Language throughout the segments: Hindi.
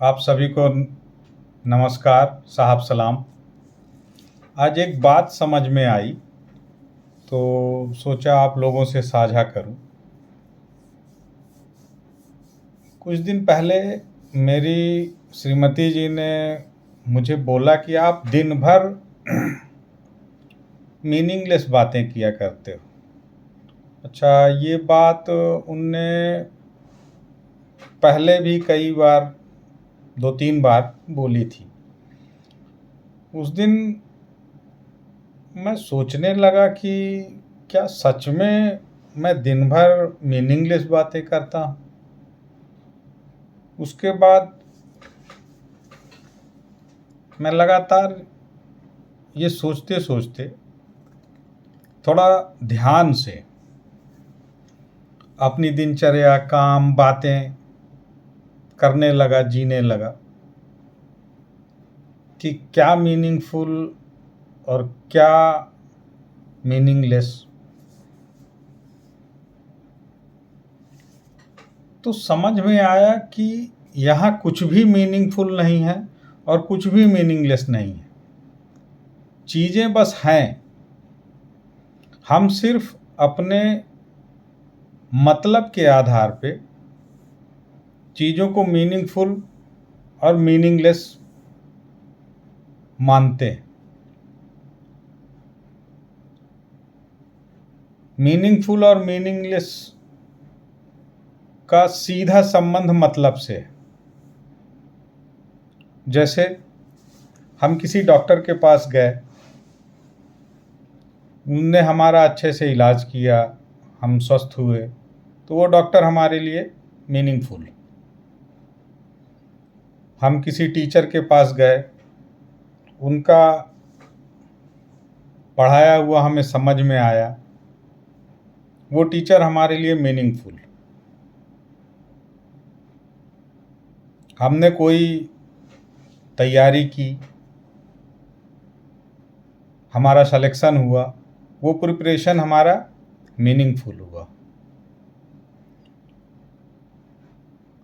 आप सभी को नमस्कार, साहब सलाम। आज एक बात समझ में आई तो सोचा आप लोगों से साझा करूं। कुछ दिन पहले मेरी श्रीमती जी ने मुझे बोला कि आप दिन भर मीनिंगलेस बातें किया करते हो। अच्छा, ये बात उनने पहले भी कई बार 2-3 बार बोली थी। उस दिन मैं सोचने लगा कि क्या सच में मैं दिन भर मीनिंगलेस बातें करता हूँ। उसके बाद मैं लगातार ये सोचते सोचते थोड़ा ध्यान से अपनी दिनचर्या, काम, बातें करने लगा, जीने लगा कि क्या मीनिंगफुल और क्या मीनिंगलेस। तो समझ में आया कि यहाँ कुछ भी मीनिंगफुल नहीं है और कुछ भी मीनिंगलेस नहीं है। चीज़ें बस हैं। हम सिर्फ अपने मतलब के आधार पे चीज़ों को मीनिंगफुल और मीनिंगलेस मानते हैं। मीनिंगफुल और मीनिंगलेस का सीधा संबंध मतलब से है। जैसे हम किसी डॉक्टर के पास गए, उनने हमारा अच्छे से इलाज किया, हम स्वस्थ हुए, तो वो डॉक्टर हमारे लिए मीनिंगफुल। हम किसी टीचर के पास गए, उनका पढ़ाया हुआ हमें समझ में आया, वो टीचर हमारे लिए मीनिंगफुल। हमने कोई तैयारी की, हमारा सिलेक्शन हुआ, वो प्रिपरेशन हमारा मीनिंगफुल हुआ।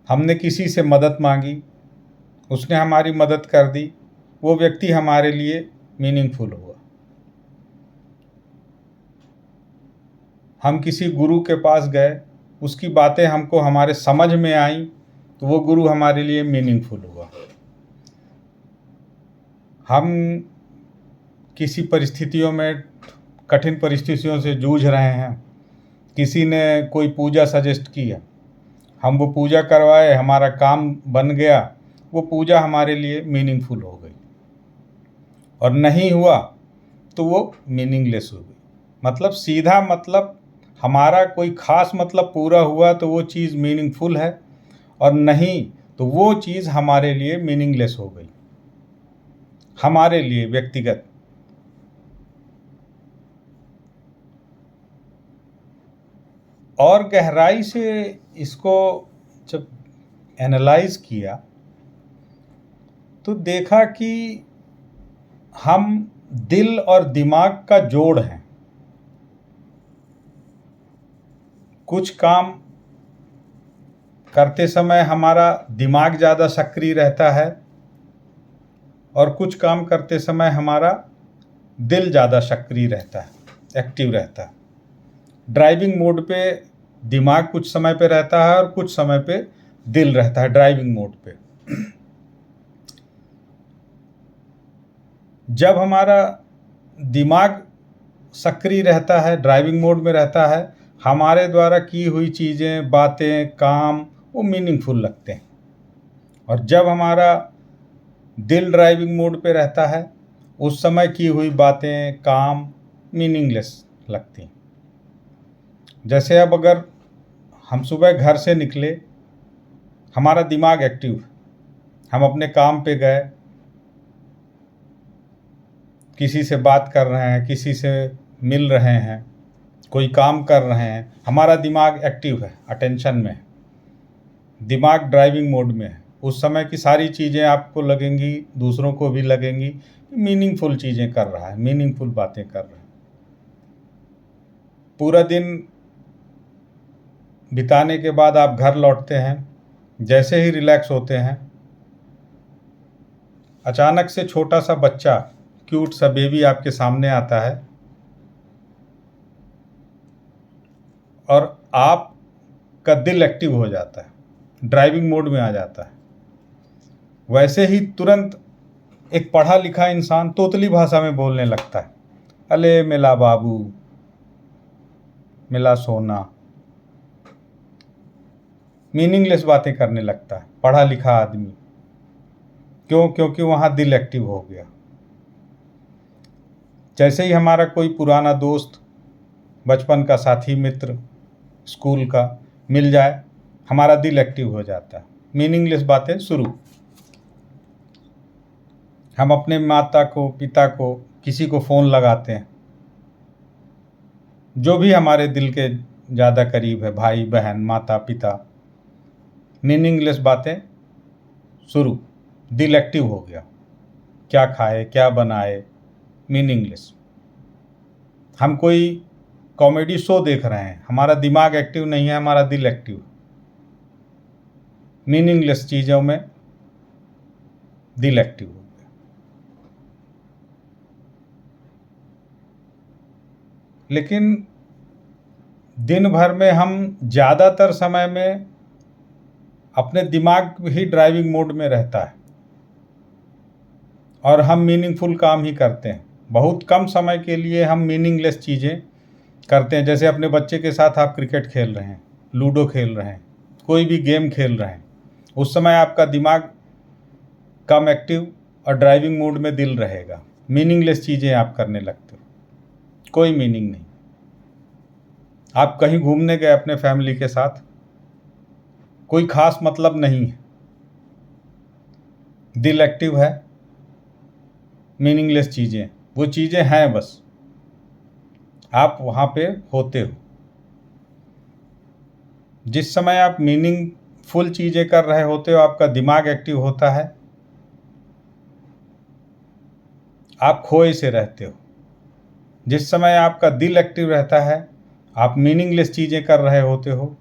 हमने किसी से मदद मांगी, उसने हमारी मदद कर दी, वो व्यक्ति हमारे लिए मीनिंगफुल हुआ। हम किसी गुरु के पास गए, उसकी बातें हमको हमारे समझ में आईं, तो वो गुरु हमारे लिए मीनिंगफुल हुआ। हम किसी परिस्थितियों में, कठिन परिस्थितियों से जूझ रहे हैं, किसी ने कोई पूजा सजेस्ट किया, हम वो पूजा करवाए, हमारा काम बन गया, वो पूजा हमारे लिए मीनिंगफुल हो गई। और नहीं हुआ तो वो मीनिंगलेस हो गई। मतलब सीधा मतलब, हमारा कोई ख़ास मतलब पूरा हुआ तो वो चीज़ मीनिंगफुल है, और नहीं तो वो चीज़ हमारे लिए मीनिंगलेस हो गई, हमारे लिए व्यक्तिगत। और गहराई से इसको जब एनालाइज किया तो देखा कि हम दिल और दिमाग का जोड़ हैं। कुछ काम करते समय हमारा दिमाग ज़्यादा सक्रिय रहता है और कुछ काम करते समय हमारा दिल ज़्यादा सक्रिय रहता है, एक्टिव रहता है। ड्राइविंग मोड पे दिमाग कुछ समय पे रहता है और कुछ समय पे दिल रहता है ड्राइविंग मोड पे। जब हमारा दिमाग सक्रिय रहता है, ड्राइविंग मोड में रहता है, हमारे द्वारा की हुई चीज़ें, बातें, काम वो मीनिंगफुल लगते हैं। और जब हमारा दिल ड्राइविंग मोड पे रहता है, उस समय की हुई बातें, काम मीनिंगलेस लगती हैं। जैसे अब अगर हम सुबह घर से निकले, हमारा दिमाग एक्टिव है, हम अपने काम पे गए, किसी से बात कर रहे हैं, किसी से मिल रहे हैं, कोई काम कर रहे हैं, हमारा दिमाग एक्टिव है, अटेंशन में है, दिमाग ड्राइविंग मोड में है। उस समय की सारी चीज़ें आपको लगेंगी, दूसरों को भी लगेंगी, मीनिंगफुल चीज़ें कर रहा है, मीनिंगफुल बातें कर रहा है। पूरा दिन बिताने के बाद आप घर लौटते हैं, जैसे ही रिलैक्स होते हैं, अचानक से छोटा सा बच्चा, क्यूट सा बेबी आपके सामने आता है और आपका दिल एक्टिव हो जाता है, ड्राइविंग मोड में आ जाता है। वैसे ही तुरंत एक पढ़ा लिखा इंसान तोतली भाषा में बोलने लगता है, अले मिला बाबू, मिला सोना, मीनिंगलेस बातें करने लगता है पढ़ा लिखा आदमी। क्यों? क्योंकि वहाँ दिल एक्टिव हो गया। जैसे ही हमारा कोई पुराना दोस्त, बचपन का साथी, मित्र, स्कूल का मिल जाए, हमारा दिल एक्टिव हो जाता है, मीनिंगलेस बातें शुरू। हम अपने माता को, पिता को, किसी को फ़ोन लगाते हैं, जो भी हमारे दिल के ज़्यादा करीब है, भाई बहन, माता पिता, मीनिंगलेस बातें शुरू, दिल एक्टिव हो गया। क्या खाए, क्या बनाए, मीनिंगलेस। हम कोई कॉमेडी शो देख रहे हैं, हमारा दिमाग एक्टिव नहीं है, हमारा दिल एक्टिव। मीनिंगलेस चीज़ों में दिल एक्टिव हो गया। लेकिन दिन भर में हम ज़्यादातर समय में अपने दिमाग ही ड्राइविंग मोड में रहता है और हम मीनिंगफुल काम ही करते हैं। बहुत कम समय के लिए हम मीनिंगलेस चीज़ें करते हैं। जैसे अपने बच्चे के साथ आप क्रिकेट खेल रहे हैं, लूडो खेल रहे हैं, कोई भी गेम खेल रहे हैं, उस समय आपका दिमाग कम एक्टिव और ड्राइविंग मोड में दिल रहेगा। मीनिंगलेस चीज़ें आप करने लगते हो, कोई मीनिंग नहीं। आप कहीं घूमने गए अपने फैमिली के साथ, कोई खास मतलब नहीं है, दिल एक्टिव है, मीनिंगलेस चीज़ें, वो चीज़ें हैं, बस आप वहाँ पे होते हो। जिस समय आप मीनिंगफुल चीज़ें कर रहे होते हो, आपका दिमाग एक्टिव होता है, आप खोए से रहते हो। जिस समय आपका दिल एक्टिव रहता है, आप मीनिंगलेस चीज़ें कर रहे होते हो,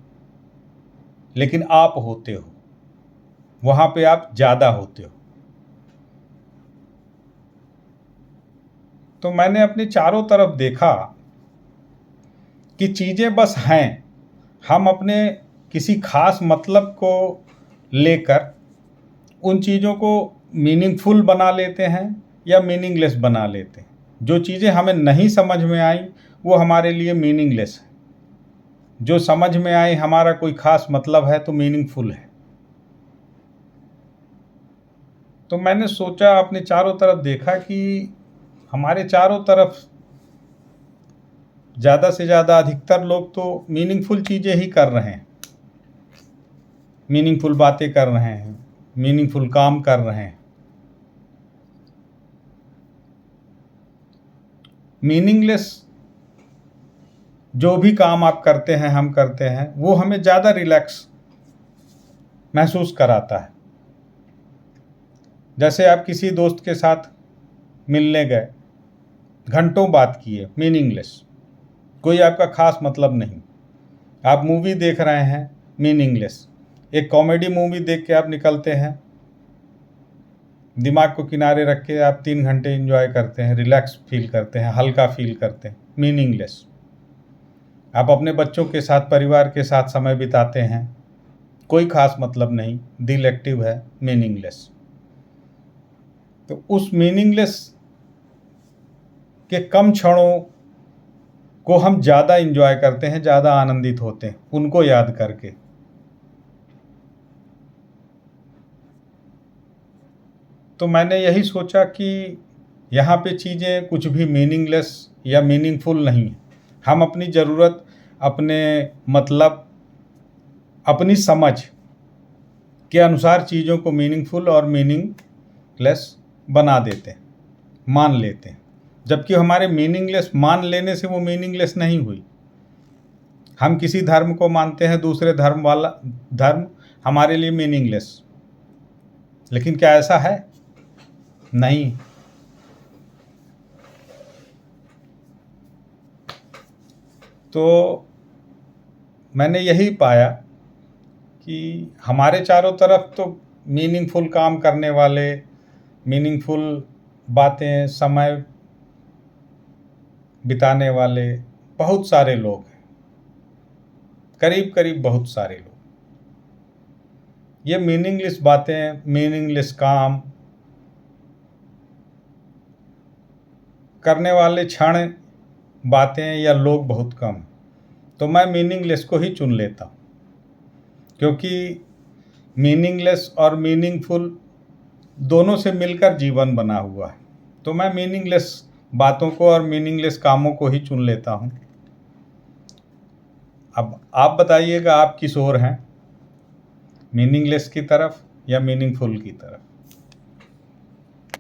लेकिन आप होते हो, वहाँ पे आप ज़्यादा होते हो। तो मैंने अपने चारों तरफ देखा कि चीज़ें बस हैं, हम अपने किसी खास मतलब को लेकर उन चीज़ों को मीनिंगफुल बना लेते हैं या मीनिंगलेस बना लेते हैं। जो चीज़ें हमें नहीं समझ में आई वो हमारे लिए मीनिंगलेस है, जो समझ में आई, हमारा कोई खास मतलब है, तो मीनिंगफुल है। तो मैंने सोचा, अपने चारों तरफ देखा कि हमारे चारों तरफ ज़्यादा से ज़्यादा अधिकतर लोग तो मीनिंगफुल चीज़ें ही कर रहे हैं, मीनिंगफुल बातें कर रहे हैं, मीनिंगफुल काम कर रहे हैं। मीनिंगलेस जो भी काम आप करते हैं, हम करते हैं, वो हमें ज़्यादा रिलैक्स महसूस कराता है। जैसे आप किसी दोस्त के साथ मिलने गए, घंटों बात किए, मीनिंगलेस, कोई आपका खास मतलब नहीं। आप मूवी देख रहे हैं, मीनिंगलेस, एक कॉमेडी मूवी देख के आप निकलते हैं, दिमाग को किनारे रख के आप 3 घंटे एंजॉय करते हैं, रिलैक्स फील करते हैं, हल्का फील करते हैं, मीनिंगलेस। आप अपने बच्चों के साथ, परिवार के साथ समय बिताते हैं, कोई खास मतलब नहीं, दिल एक्टिव है, मीनिंगलेस। तो उस मीनिंगलेस के कम क्षणों को हम ज़्यादा एंजॉय करते हैं, ज़्यादा आनंदित होते हैं उनको याद करके। तो मैंने यही सोचा कि यहाँ पे चीज़ें कुछ भी मीनिंगलेस या मीनिंगफुल नहीं है। हम अपनी ज़रूरत, अपने मतलब, अपनी समझ के अनुसार चीज़ों को मीनिंगफुल और मीनिंगलेस बना देते हैं, मान लेते हैं। जबकि हमारे मीनिंगलेस मान लेने से वो मीनिंगलेस नहीं हुई। हम किसी धर्म को मानते हैं, दूसरे धर्म वाला धर्म हमारे लिए मीनिंगलेस, लेकिन क्या ऐसा है? नहीं। तो मैंने यही पाया कि हमारे चारों तरफ तो मीनिंगफुल काम करने वाले, मीनिंगफुल बातें, समय बिताने वाले बहुत सारे लोग हैं, करीब करीब बहुत सारे लोग। ये मीनिंगलेस बातें, मीनिंगलेस काम करने वाले क्षण, बातें या लोग बहुत कम हैं। तो मैं मीनिंगलेस को ही चुन लेता हूँ, क्योंकि मीनिंगलेस और मीनिंगफुल दोनों से मिलकर जीवन बना हुआ है। तो मैं मीनिंगलेस बातों को और मीनिंगलेस कामों को ही चुन लेता हूँ। अब आप बताइएगा, आप किस ओर हैं, मीनिंगलेस की तरफ या मीनिंगफुल की तरफ?